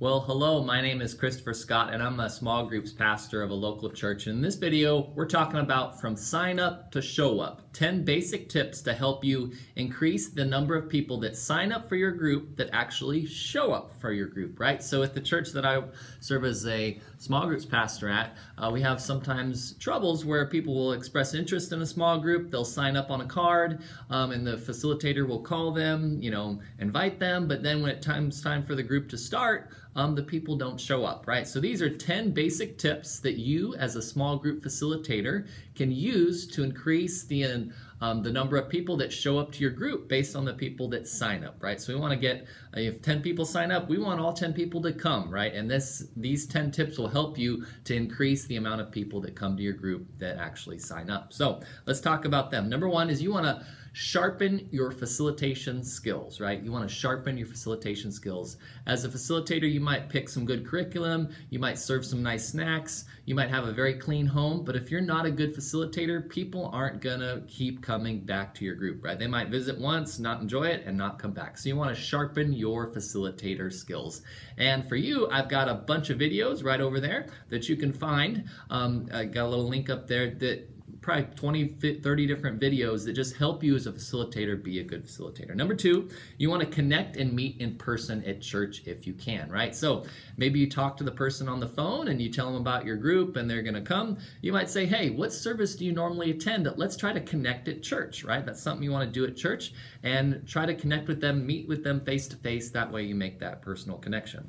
Well, hello, my name is Christopher Scott and I'm a small groups pastor of a local church. In this video, we're talking about from sign up to show up, 10 basic tips to help you increase the number of people that sign up for your group that actually show up for your group, right? So at the church that I serve as a small groups pastor at, we have sometimes troubles where people will express interest in a small group, they'll sign up on a card, and the facilitator will call them, invite them, but then when it's time for the group to start, the people don't show up, right? So these are 10 basic tips that you as a small group facilitator can use to increase the number of people that show up to your group based on the people that sign up, right? So we want to get, if 10 people sign up, we want all 10 people to come, right? And these 10 tips will help you to increase the amount of people that come to your group that actually sign up. So let's talk about them. Number one is you want to sharpen your facilitation skills, right? You want to sharpen your facilitation skills. As a facilitator, you might pick some good curriculum, you might serve some nice snacks, you might have a very clean home, but if you're not a good facilitator, people aren't gonna keep coming back to your group, right? They might visit once, not enjoy it, and not come back. So you want to sharpen your facilitator skills. And for you, I've got a bunch of videos right over there that you can find. I got a little link up there that probably 20, 30 different videos that just help you as a facilitator be a good facilitator. Number two, you want to connect and meet in person at church if you can, right? So maybe you talk to the person on the phone and you tell them about your group and they're going to come. You might say, hey, what service do you normally attend? Let's try to connect at church, right? That's something you want to do at church, and try to connect with them, meet with them face to face. That way you make that personal connection.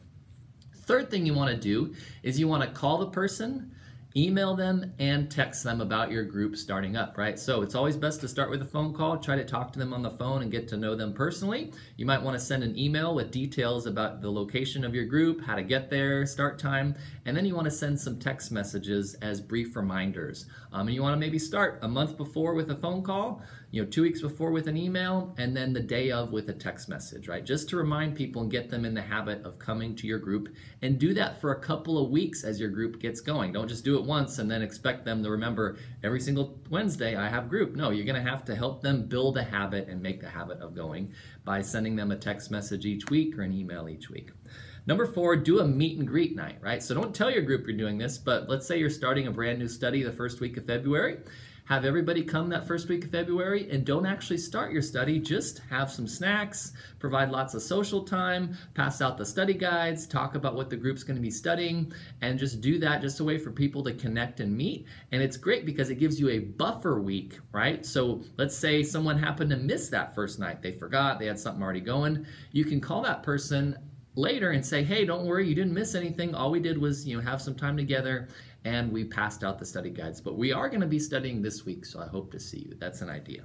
Third thing you want to do is you want to call the person, email them, and text them about your group starting up, right? So it's always best to start with a phone call, try to talk to them on the phone and get to know them personally. You might want to send an email with details about the location of your group, how to get there, start time, and then you want to send some text messages as brief reminders. And you want to maybe start a month before with a phone call, 2 weeks before with an email, and then the day of with a text message, right? Just to remind people and get them in the habit of coming to your group, and do that for a couple of weeks as your group gets going. Don't just do it once and then expect them to remember every single Wednesday I have group. No, you're going to have to help them build a habit and make the habit of going by sending them a text message each week or an email each week. Number four, do a meet and greet night, right? So don't tell your group you're doing this, but let's say you're starting a brand new study the first week of February. Have everybody come that first week of February, and don't actually start your study, just have some snacks, provide lots of social time, pass out the study guides, talk about what the group's going to be studying, and just do that just a way for people to connect and meet. And it's great because it gives you a buffer week, right? So let's say someone happened to miss that first night. They forgot, they had something already going. You can call that person later and say, hey, don't worry, you didn't miss anything. All we did was, have some time together and we passed out the study guides. But we are going to be studying this week, so I hope to see you. That's an idea.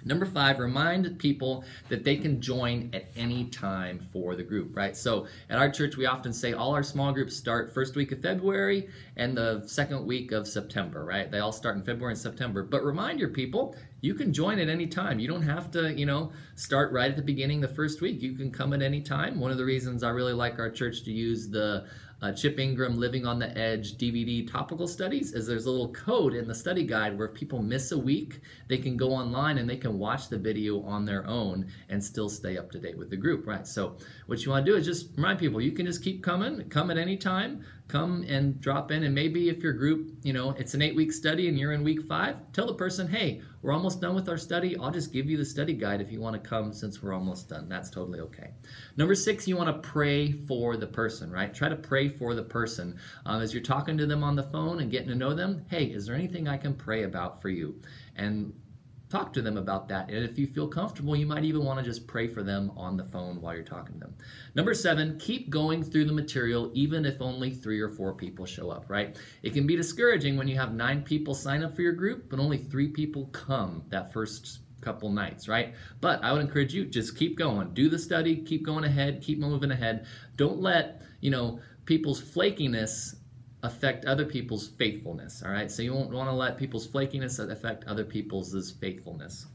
Number five, remind people that they can join at any time for the group, right? So at our church, we often say all our small groups start first week of February and the second week of September, right? They all start in February and September. But remind your people, you can join at any time. You don't have to, start right at the beginning the first week. You can come at any time. One of the reasons I really like our church to use the Chip Ingram Living on the Edge DVD topical studies is there's a little code in the study guide where if people miss a week, they can go online and they can watch the video on their own and still stay up to date with the group, right? So what you want to do is just remind people, you can just keep coming, come at any time, come and drop in. And maybe if your group, it's an 8-week study and you're in week 5, tell the person, hey, we're almost done with our study. I'll just give you the study guide if you want to come since we're almost done. That's totally okay. Number 6, you want to pray for the person, right? Try to pray for the person. As you're talking to them on the phone and getting to know them, hey, is there anything I can pray about for you? And talk to them about that. And if you feel comfortable, you might even want to just pray for them on the phone while you're talking to them. Number 7, keep going through the material even if only 3 or 4 people show up, right? It can be discouraging when you have 9 people sign up for your group, but only 3 people come that first couple nights, right? But I would encourage you, just keep going. Do the study, keep going ahead, keep moving ahead. Don't let, people's flakiness affect other people's faithfulness, all right? So you won't want to let people's flakiness affect other people's faithfulness.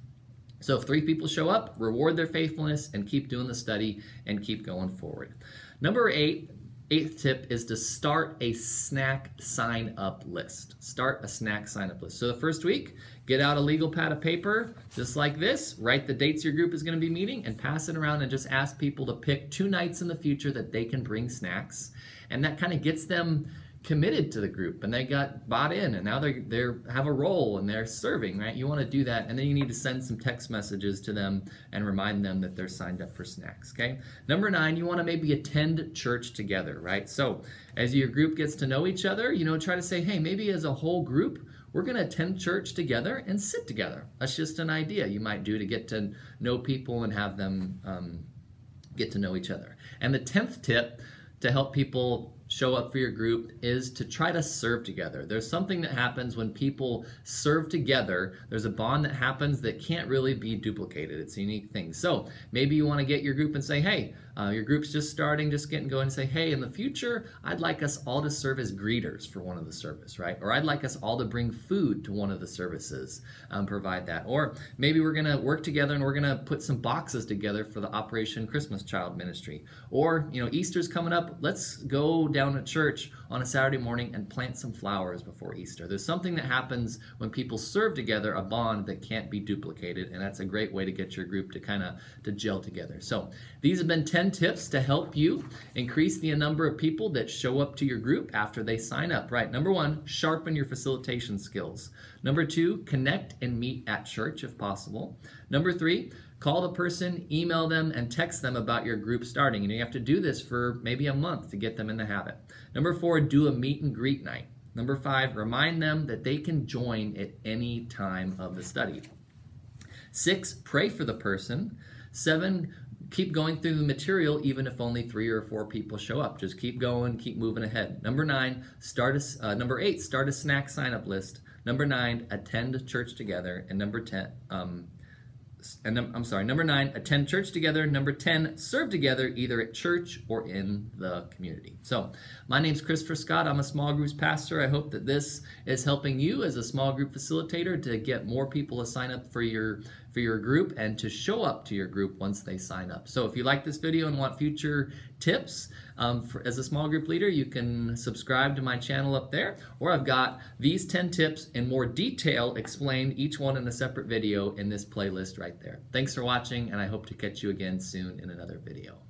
So if 3 people show up, reward their faithfulness and keep doing the study and keep going forward. Number 8, 8th tip is to start a snack sign-up list. Start a snack sign-up list. So the first week, get out a legal pad of paper, just like this, write the dates your group is going to be meeting, and pass it around and just ask people to pick 2 nights in the future that they can bring snacks. And that kind of gets them committed to the group, and they got bought in, and now they have a role and they're serving, right? You want to do that, and then you need to send some text messages to them and remind them that they're signed up for snacks, okay? Number 9, you want to maybe attend church together, right? So as your group gets to know each other, try to say, hey, maybe as a whole group, we're going to attend church together and sit together. That's just an idea you might do to get to know people and have them get to know each other. And the 10th tip to help people show up for your group is to try to serve together. There's something that happens when people serve together. There's a bond that happens that can't really be duplicated. It's a unique thing. So maybe you want to get your group and say, hey, your group's just starting, just getting going, and say, hey, in the future, I'd like us all to serve as greeters for one of the service, right? Or I'd like us all to bring food to one of the services, provide that. Or maybe we're going to work together and we're going to put some boxes together for the Operation Christmas Child Ministry. Or, Easter's coming up. Let's go down to church on a Saturday morning and plant some flowers before Easter. There's something that happens when people serve together, a bond that can't be duplicated, and that's a great way to get your group to gel together. So these have been 10 tips to help you increase the number of people that show up to your group after they sign up, right? Number 1, sharpen your facilitation skills. Number 2, connect and meet at church if possible. Number 3, call the person, email them, and text them about your group starting. And you have to do this for maybe a month to get them in the habit. Number 4, do a meet and greet night. Number 5, remind them that they can join at any time of the study. 6, pray for the person. 7, keep going through the material even if only 3 or 4 people show up. Just keep going, keep moving ahead. Number 8, start a snack sign-up list. Number 9, attend church together. And number 9, attend church together. Number 10, serve together either at church or in the community. So my name's Christopher Scott. I'm a small groups pastor. I hope that this is helping you as a small group facilitator to get more people to sign up for your group and to show up to your group once they sign up. So if you like this video and want future tips as a small group leader, you can subscribe to my channel up there, or I've got these 10 tips in more detail explained, each one in a separate video in this playlist right there. Thanks for watching, and I hope to catch you again soon in another video.